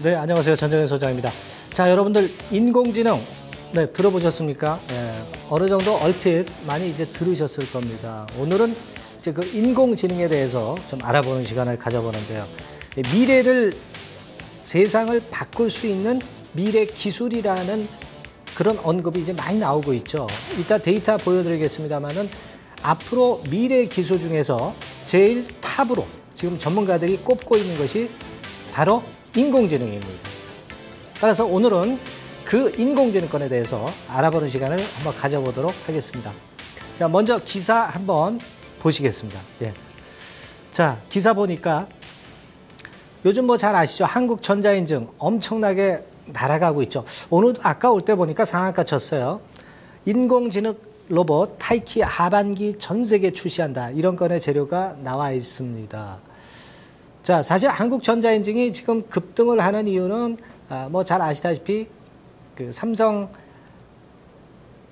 네, 안녕하세요. 전정현 소장입니다. 자, 여러분들 인공지능 네, 들어보셨습니까? 어느 정도 얼핏 많이 이제 들으셨을 겁니다. 오늘은 이제 그 인공지능에 대해서 좀 알아보는 시간을 가져보는데요. 미래를 세상을 바꿀 수 있는 미래 기술이라는 그런 언급이 이제 많이 나오고 있죠. 이따 데이터 보여드리겠습니다만은 앞으로 미래 기술 중에서 제일 탑으로 지금 전문가들이 꼽고 있는 것이 바로 인공지능입니다. 따라서 오늘은 그 인공지능권에 대해서 알아보는 시간을 한번 가져보도록 하겠습니다. 자, 먼저 기사 한번 보시겠습니다. 예. 자, 기사 보니까 요즘 뭐 잘 아시죠? 한국전자인증 엄청나게 날아가고 있죠. 오늘 아까 올 때 보니까 상한가 쳤어요. 인공지능 로봇 타이키 하반기 전 세계 출시한다. 이런 건의 재료가 나와 있습니다. 자, 사실 한국전자인증이 지금 급등을 하는 이유는 뭐 잘 아시다시피 그 삼성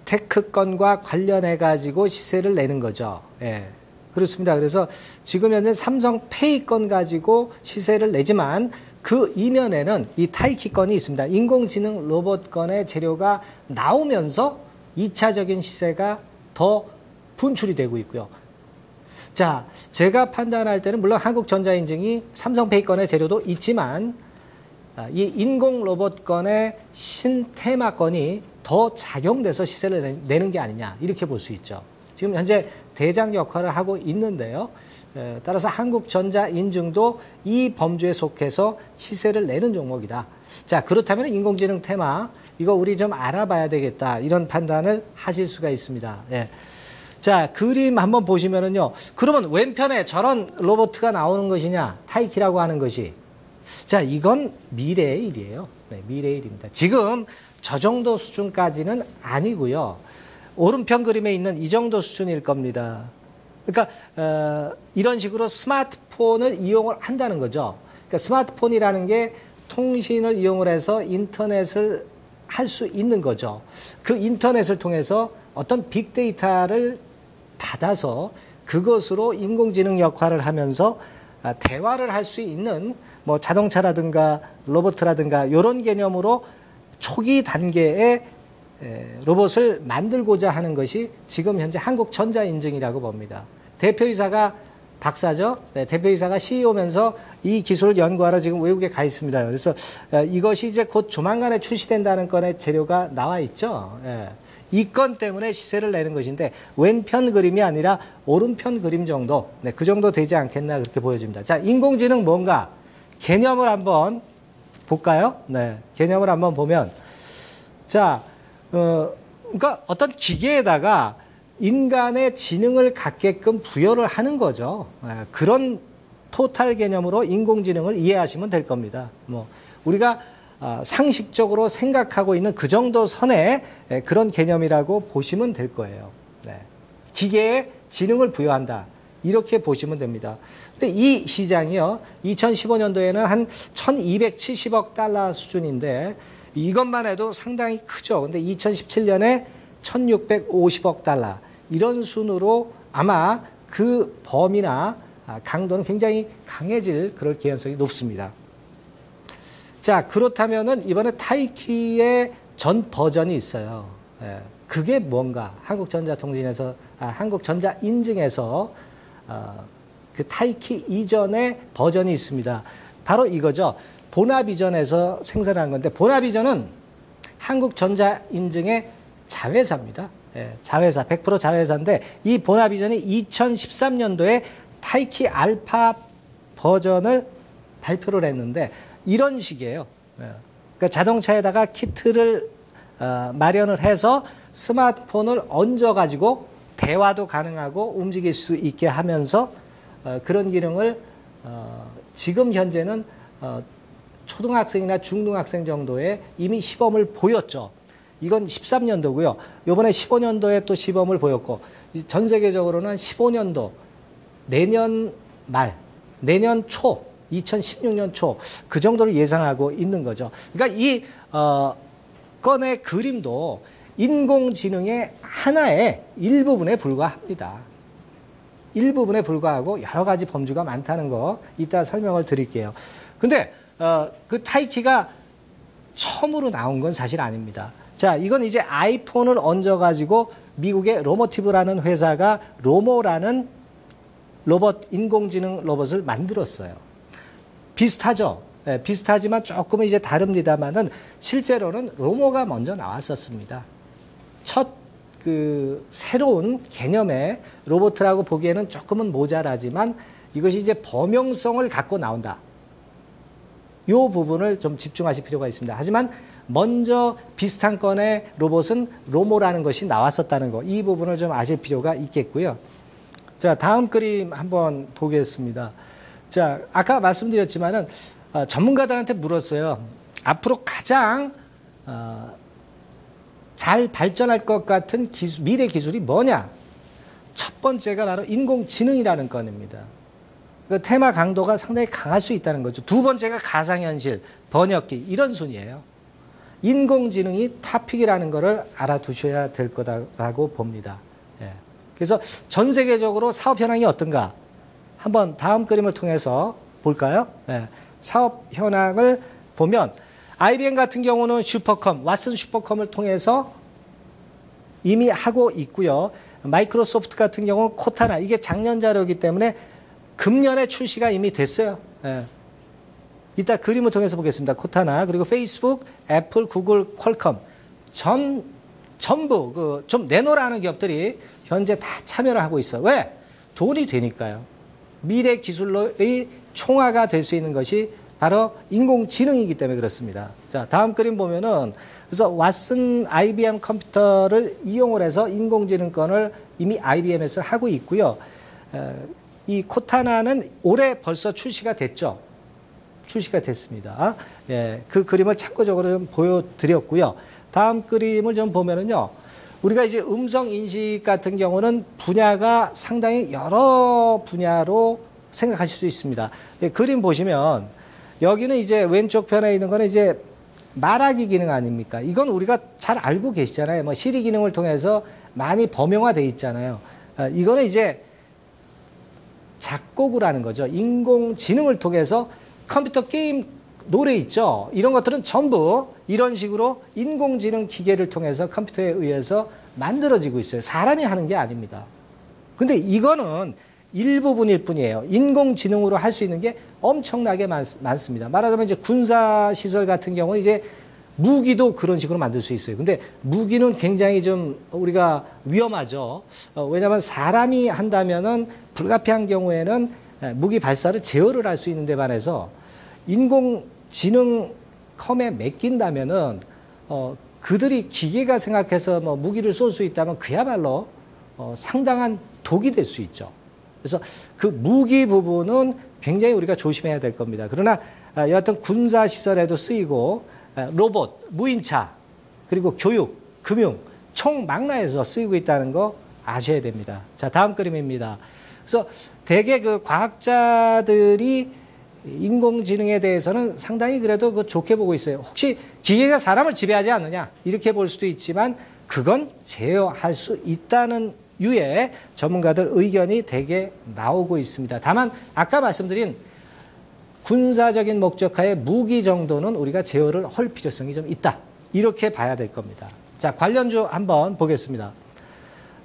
테크건과 관련해 가지고 시세를 내는 거죠. 예. 그렇습니다. 그래서 지금 현재 삼성페이 건 가지고 시세를 내지만 그 이면에는 이 타이키 건이 있습니다. 인공지능 로봇 건의 재료가 나오면서 2차적인 시세가 더 분출이 되고 있고요. 자, 제가 판단할 때는 물론 한국전자인증이 삼성페이 건의 재료도 있지만 이 인공 로봇 건의 신테마 건이 더 작용돼서 시세를 내는 게 아니냐 이렇게 볼 수 있죠. 지금 현재 대장 역할을 하고 있는데요. 따라서 한국전자인증도 이 범주에 속해서 시세를 내는 종목이다. 자, 그렇다면 인공지능 테마 이거 우리 좀 알아봐야 되겠다 이런 판단을 하실 수가 있습니다. 예. 자, 그림 한번 보시면은요. 그러면 왼편에 저런 로봇가 나오는 것이냐? 타이키라고 하는 것이. 자, 이건 미래의 일이에요. 네, 미래의 일입니다. 지금 저 정도 수준까지는 아니고요. 오른편 그림에 있는 이 정도 수준일 겁니다. 그러니까 이런 식으로 스마트폰을 이용을 한다는 거죠. 그러니까 스마트폰이라는 게 통신을 이용을 해서 인터넷을 할 수 있는 거죠. 그 인터넷을 통해서 어떤 빅데이터를 받아서 그것으로 인공지능 역할을 하면서 대화를 할 수 있는 뭐 자동차라든가 로봇이라든가 이런 개념으로 초기 단계의 로봇을 만들고자 하는 것이 지금 현재 한국전자인증이라고 봅니다. 대표이사가 박사죠. 네, 대표이사가 CEO면서 이 기술을 연구하러 지금 외국에 가 있습니다. 그래서 이것이 이제 곧 조만간에 출시된다는 건의 재료가 나와 있죠. 예. 이 건 때문에 시세를 내는 것인데 왼편 그림이 아니라 오른편 그림 정도, 네, 그 정도 되지 않겠나 그렇게 보여집니다. 자, 인공지능 뭔가 개념을 한번 볼까요? 네, 개념을 한번 보면 자, 그러니까 어떤 기계에다가 인간의 지능을 갖게끔 부여를 하는 거죠. 그런 토탈 개념으로 인공지능을 이해하시면 될 겁니다. 뭐 우리가 상식적으로 생각하고 있는 그 정도 선의 그런 개념이라고 보시면 될 거예요. 네. 기계에 지능을 부여한다. 이렇게 보시면 됩니다. 근데 이 시장이요. 2015년도에는 한 1270억 달러 수준인데 이것만 해도 상당히 크죠. 근데 2017년에 1650억 달러. 이런 순으로 아마 그 범위나 강도는 굉장히 강해질 그럴 개연성이 높습니다. 자, 그렇다면은 이번에 타이키의 전 버전이 있어요. 예, 그게 뭔가 한국전자통신에서 한국전자인증에서 그 타이키 이전의 버전이 있습니다. 바로 이거죠. 보나비전에서 생산한 건데 보나비전은 한국전자인증의 자회사입니다. 예, 자회사, 100% 자회사인데 이 보나비전이 2013년도에 타이키 알파 버전을 발표를 했는데 이런 식이에요. 예, 그러니까 자동차에다가 키트를 마련을 해서 스마트폰을 얹어가지고 대화도 가능하고 움직일 수 있게 하면서 그런 기능을 지금 현재는 초등학생이나 중등학생 정도에 이미 시범을 보였죠. 이건 13년도고요. 이번에 15년도에 또 시범을 보였고 전 세계적으로는 15년도 내년 말, 내년 초, 2016년 초 그 정도를 예상하고 있는 거죠. 그러니까 이 건의 그림도 인공지능의 하나의 일부분에 불과합니다. 일부분에 불과하고 여러 가지 범주가 많다는 거 이따 설명을 드릴게요. 근데 그 타이키가 처음으로 나온 건 사실 아닙니다. 자, 이건 이제 아이폰을 얹어가지고 미국의 로모티브라는 회사가 로모라는 로봇, 인공지능 로봇을 만들었어요. 비슷하죠? 네, 비슷하지만 조금은 이제 다릅니다만은 실제로는 로모가 먼저 나왔었습니다. 첫 그 새로운 개념의 로봇이라고 보기에는 조금은 모자라지만 이것이 이제 범용성을 갖고 나온다. 이 부분을 좀 집중하실 필요가 있습니다. 하지만 먼저 비슷한 건의 로봇은 로모라는 것이 나왔었다는 거, 이 부분을 좀 아실 필요가 있겠고요. 자, 다음 그림 한번 보겠습니다. 자, 아까 말씀드렸지만은 전문가들한테 물었어요. 앞으로 가장 잘 발전할 것 같은 미래 기술이 뭐냐? 첫 번째가 바로 인공지능이라는 건입니다. 그 테마 강도가 상당히 강할 수 있다는 거죠. 두 번째가 가상현실, 번역기, 이런 순이에요. 인공지능이 탑픽이라는 것을 알아두셔야 될 거다라고 봅니다. 예. 그래서 전 세계적으로 사업 현황이 어떤가? 한번 다음 그림을 통해서 볼까요? 예. 사업 현황을 보면 IBM 같은 경우는 슈퍼컴, 왓슨 슈퍼컴을 통해서 이미 하고 있고요. 마이크로소프트 같은 경우는 코타나, 이게 작년 자료이기 때문에 금년에 출시가 이미 됐어요. 예. 이따 그림을 통해서 보겠습니다. 코타나, 그리고 페이스북, 애플, 구글, 퀄컴 전부 좀 내놓으라는 기업들이 현재 다 참여를 하고 있어요. 왜? 돈이 되니까요. 미래 기술의 총화가 될 수 있는 것이 바로 인공지능이기 때문에 그렇습니다. 자, 다음 그림 보면은 그래서 왓슨 IBM 컴퓨터를 이용을 해서 인공지능권을 이미 IBM에서 하고 있고요. 이 코타나는 올해 벌써 출시가 됐죠. 출시가 됐습니다. 예, 그 그림을 참고적으로 좀 보여드렸고요. 다음 그림을 좀 보면은요. 우리가 이제 음성 인식 같은 경우는 분야가 상당히 여러 분야로 생각하실 수 있습니다. 예, 그림 보시면 여기는 이제 왼쪽 편에 있는 거는 이제 말하기 기능 아닙니까? 이건 우리가 잘 알고 계시잖아요. 뭐 시리 기능을 통해서 많이 범용화되어 있잖아요. 이거는 이제 작곡을 하는 거죠. 인공지능을 통해서 컴퓨터 게임 노래 있죠. 이런 것들은 전부 이런 식으로 인공지능 기계를 통해서 컴퓨터에 의해서 만들어지고 있어요. 사람이 하는 게 아닙니다. 근데 이거는 일부분일 뿐이에요. 인공지능으로 할 수 있는 게 엄청나게 많습니다. 말하자면 이제 군사시설 같은 경우는 이제 무기도 그런 식으로 만들 수 있어요. 근데 무기는 굉장히 좀 우리가 위험하죠. 왜냐하면 사람이 한다면은 불가피한 경우에는 무기 발사를 제어를 할 수 있는 데 반해서 인공지능 컴에 맡긴다면은 그들이 기계가 생각해서 뭐 무기를 쏠 수 있다면 그야말로 상당한 독이 될 수 있죠. 그래서 그 무기 부분은 굉장히 우리가 조심해야 될 겁니다. 그러나 여하튼 군사시설에도 쓰이고 로봇, 무인차, 그리고 교육, 금융, 총망라에서 쓰이고 있다는 거 아셔야 됩니다. 자, 다음 그림입니다. 그래서 대개 그 과학자들이 인공지능에 대해서는 상당히 그래도 그 좋게 보고 있어요. 혹시 기계가 사람을 지배하지 않느냐? 이렇게 볼 수도 있지만 그건 제어할 수 있다는 유의 전문가들 의견이 대개 나오고 있습니다. 다만 아까 말씀드린 군사적인 목적하에 무기 정도는 우리가 제어를 할 필요성이 좀 있다. 이렇게 봐야 될 겁니다. 자, 관련주 한번 보겠습니다.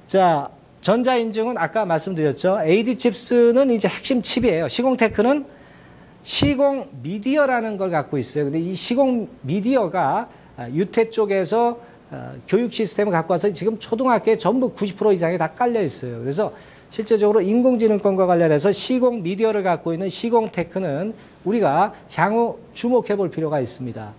자, 전자인증은 아까 말씀드렸죠. AD칩스는 이제 핵심 칩이에요. 시공테크는 시공미디어라는 걸 갖고 있어요. 근데 이 시공미디어가 유태 쪽에서 교육 시스템을 갖고 와서 지금 초등학교에 전부 90% 이상이 다 깔려 있어요. 그래서 실제적으로 인공지능권과 관련해서 시공미디어를 갖고 있는 시공테크는 우리가 향후 주목해 볼 필요가 있습니다.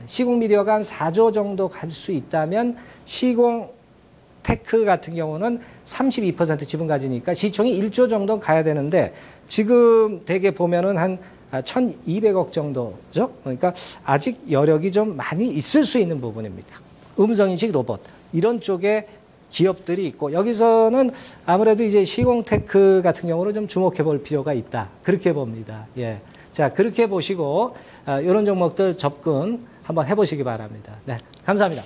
시공미디어가 한 4조 정도 갈 수 있다면 시공테크 같은 경우는 32% 지분 가지니까 시총이 1조 정도 가야 되는데 지금 대개 보면은 한 1,200억 정도죠. 그러니까 아직 여력이 좀 많이 있을 수 있는 부분입니다. 음성인식 로봇 이런 쪽에 기업들이 있고 여기서는 아무래도 이제 시공테크 같은 경우는 좀 주목해 볼 필요가 있다. 그렇게 봅니다. 예. 자, 그렇게 보시고 이런 종목들 접근 한번 해보시기 바랍니다. 네, 감사합니다.